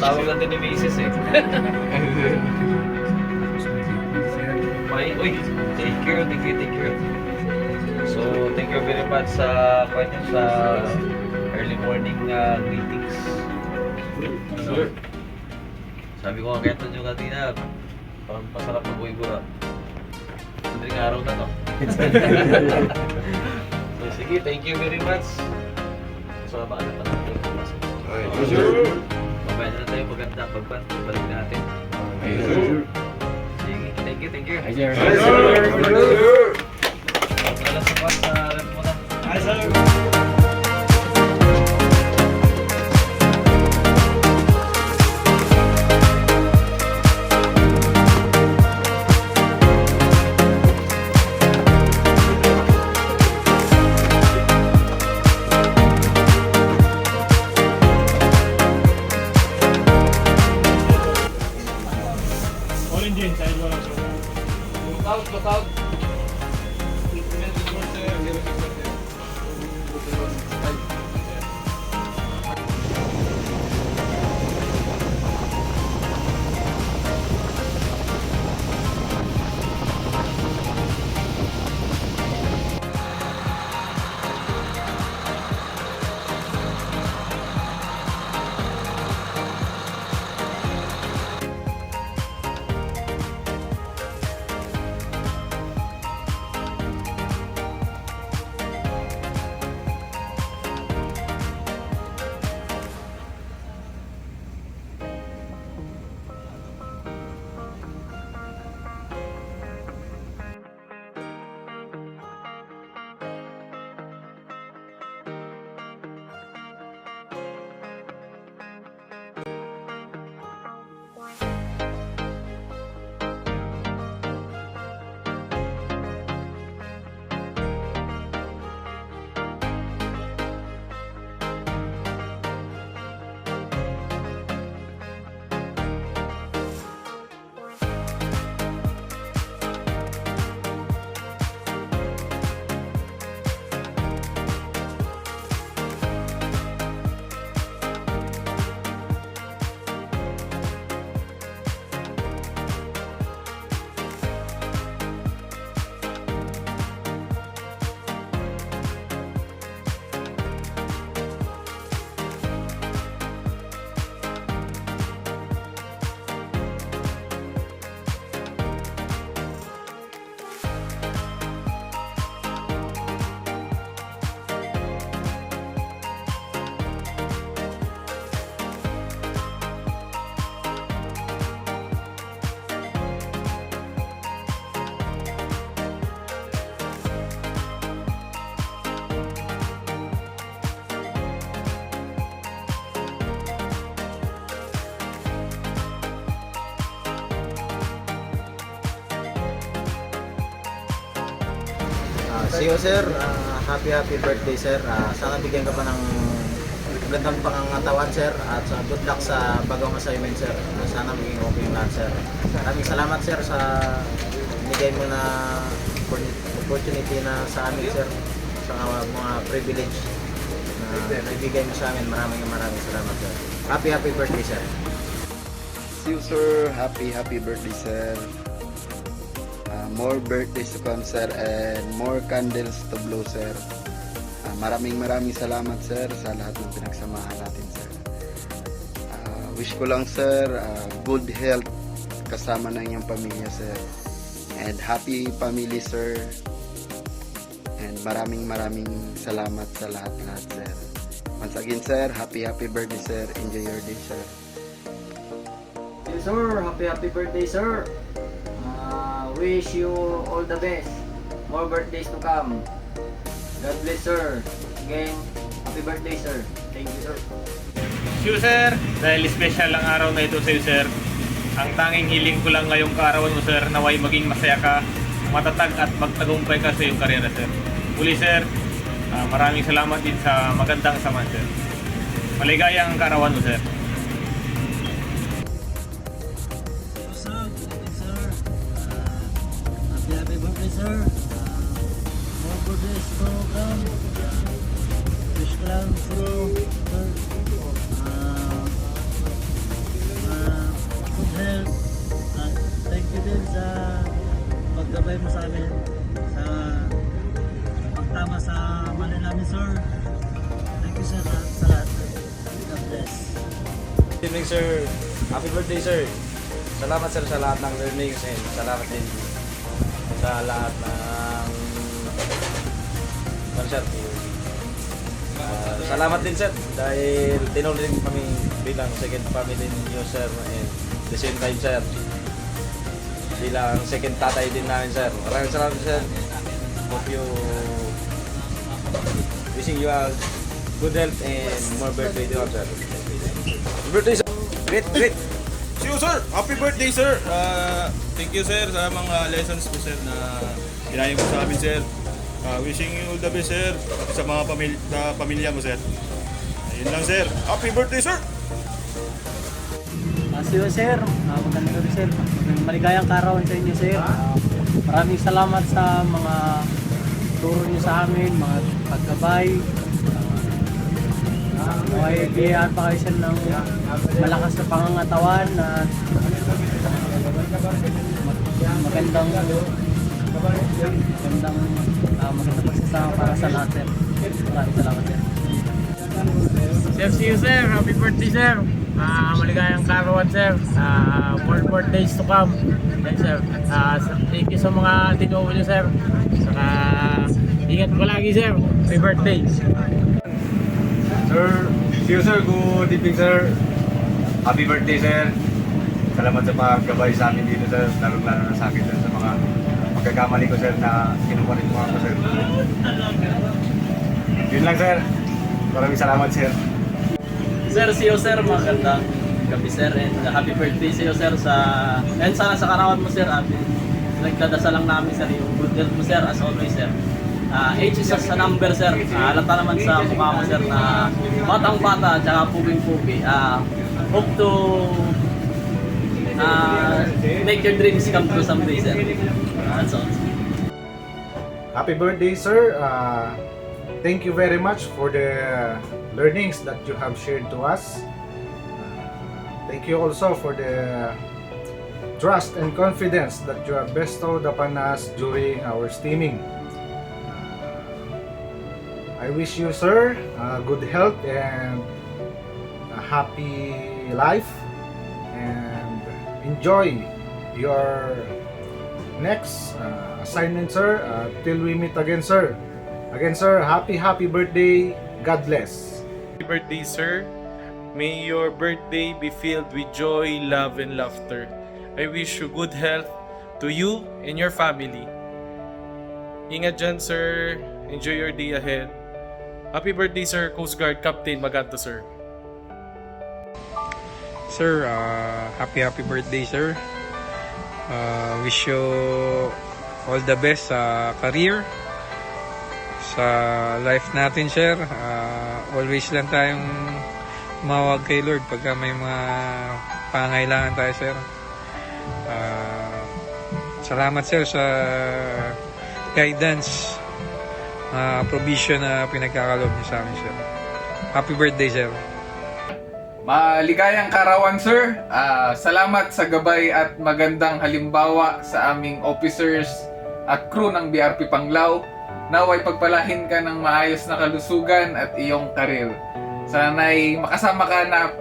Tawag natin ni Mrs. eh. Uy, take care. So, thank you very much sa early morning greetings. Sir. Sabi ko nga kaya nyo kanina, parang masarap na buhay bura. Madaling araw na to. So, sige, thank you very much. So, baka na pa natin. Mamaya na tayo maganda pagbalik natin. Sige, thank you. Hi, sir. Alas sa pas sa rep mo na. Hi, sir. All engine, side wala sir. Look out. See you, sir. Happy birthday, sir. Sana bigyan ka pa ng magandang pangangatawan, sir. At good luck sa bagong assignment, sir. Sana maging okay yung lahat, sir. Maraming salamat, sir, sa binigay mo na opportunity na sa amin, sir. Sa mga privilege na naibigay mo sa amin. Maraming salamat, sir. Happy birthday, sir. See you, sir. Happy birthday, sir. More birthdays to come, sir, and more candles to blow, sir. Maraming salamat, sir, sa lahat ng pinagsamahan natin, sir. Wish ko lang, sir, good health kasama ng iyong pamilya, sir. And happy family, sir. And maraming salamat sa lahat, sir. Once again, sir, happy birthday, sir. Enjoy your day, sir. Yes, sir. Happy birthday, sir. Wish you all the best. More birthdays to come. God bless, sir. Again, happy birthday, sir. Thank you, sir. See you, sir. Dahil special ang araw na ito sa iyo, sir. Ang tanging hiling ko lang ngayong kaarawan mo, sir, naway maging masaya ka, matatag at magtagumpay ka sa iyong karera, sir. Muli, sir, maraming salamat din sa magandang samahan, sir. Maligayang kaarawan mo, sir. sir. More good days to come. Wish ko lang sa'yo, sir. Good health. Thank you din sa paggabay mo sa amin. Sa pagtama sa mali namin, sir. Thank you, sir, sa lahat. God bless. Good evening, sir. Happy birthday, sir. Salamat, sir, sa lahat ng learnings and salamat din sa lahat ng concert. Salamat din, sir, dahil tinulong din kami bilang second family ninyo, sir, and the same time, sir, bilang second tatay din namin, sir. Maraming salamat, sir. Hope you wishing you a good health and more birthday to you, sir. Birthday, sir. Great. See you, sir! Happy birthday, sir! Thank you, sir, sa mga lessons po, sir, na ginayang mo sa amin, sir. Wishing you all the best, sir, sa mga pamilya mo, sir. Ayun lang, sir. Happy birthday, sir! See you, sir. Magandang gabi, sir. Maligayang karawan sa inyo, sir. Maraming salamat sa mga turo niyo sa amin, mga paggabay. Okay, biyayaan pa kayo, sir, ng malakas na pangangatawan at magandang pagsasama para sa lahat, sir. Maraming salamat, sir. Sir, see you, sir. Happy birthday, sir. Maligayang karawan, sir. More birthdays to come. Yes, sir. Thank you sa mga tinuwi niyo, sir. Saka, ingat ko lagi, sir. Happy birthday. Sir, see you, sir. Good evening, sir. Happy birthday, sir. Salamat sa paggabay sa amin dito, sir. Lalo-lalo na sa akin, sir, sa mga pagkakamali ko, sir, na kinukulit mo ako, sir. Yun lang, sir. Maraming salamat, sir. Sir, see you, sir. Magandang gabi, sir. And happy birthday sa iyo, sir. And sana sa karawat mo, sir. Nagdadasal lang namin, sir. Yung good health mo, sir. As always, sir. Age is just a number, sir. Halata naman sa mukha mo, sir, na batang-bata at saka puging-pugi. Hope to make your dreams come true someday, sir. That's all. Happy birthday, sir. Thank you very much for the learnings that you have shared to us. Thank you also for the trust and confidence that you have bestowed upon us during our steaming. I wish you, sir, good health and a happy life, and enjoy your next assignment, sir, till we meet again, sir. Again, sir, happy birthday. God bless. Happy birthday, sir. May your birthday be filled with joy, love, and laughter. I wish you good health to you and your family. Ingat dyan, sir. Enjoy your day ahead. Happy birthday, sir, Coast Guard Captain Maganto, sir. Sir, happy birthday, sir. Wish you all the best sa career, sa life natin, sir. Always lang tayong mawag kay Lord pagka may mga pangailangan tayo, sir. Salamat, sir, sa guidance, provision na pinagkakaloob niyo sa amin, sir. Happy birthday, sir. Maligayang karawan, sir. Salamat sa gabay at magandang halimbawa sa aming officers at crew ng BRP Panglao. Naway pagpalahin ka ng maayos na kalusugan at iyong karir. Sana'y makasama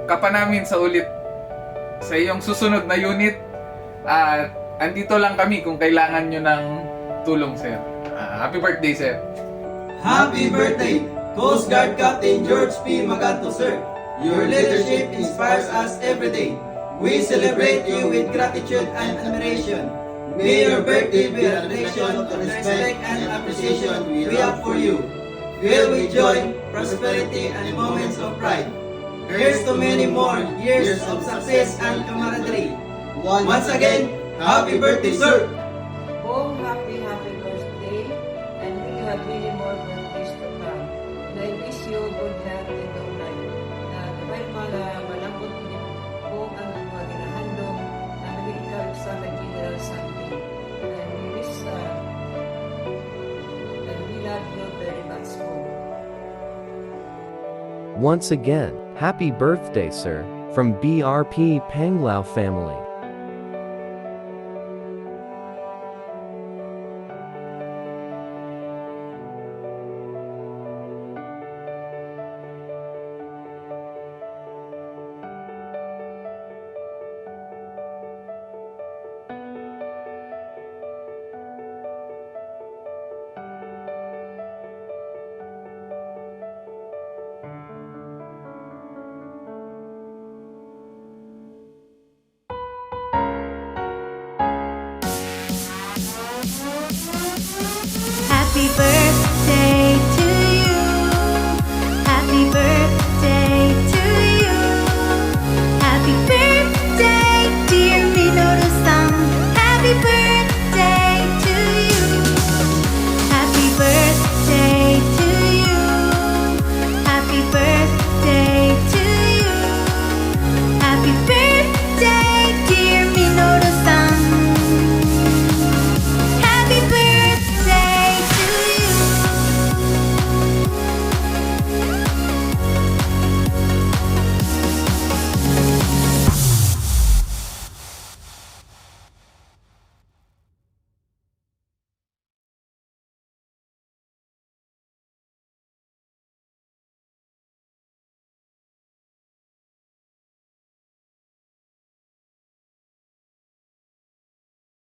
ka pa namin sa ulit sa iyong susunod na unit. At andito lang kami kung kailangan nyo ng tulong, sir. Happy birthday, sir. Happy birthday, Coast Guard Captain George P. Maganto, sir. Your leadership inspires us every day. We celebrate you with gratitude and admiration. May your birthday be a reflection of the respect and appreciation we have for you. Filled with joy, prosperity, and moments of pride. Here's to many more years of success and camaraderie. Once again, happy birthday, sir! Oh, happy birthday, and may you have many more birthdays to come. And I wish you good health and long life. Kapag malambot mo po ang mga ginahandong na naging sa General Sunday. And we wish Once again, happy birthday, sir, from BRP Panglao family.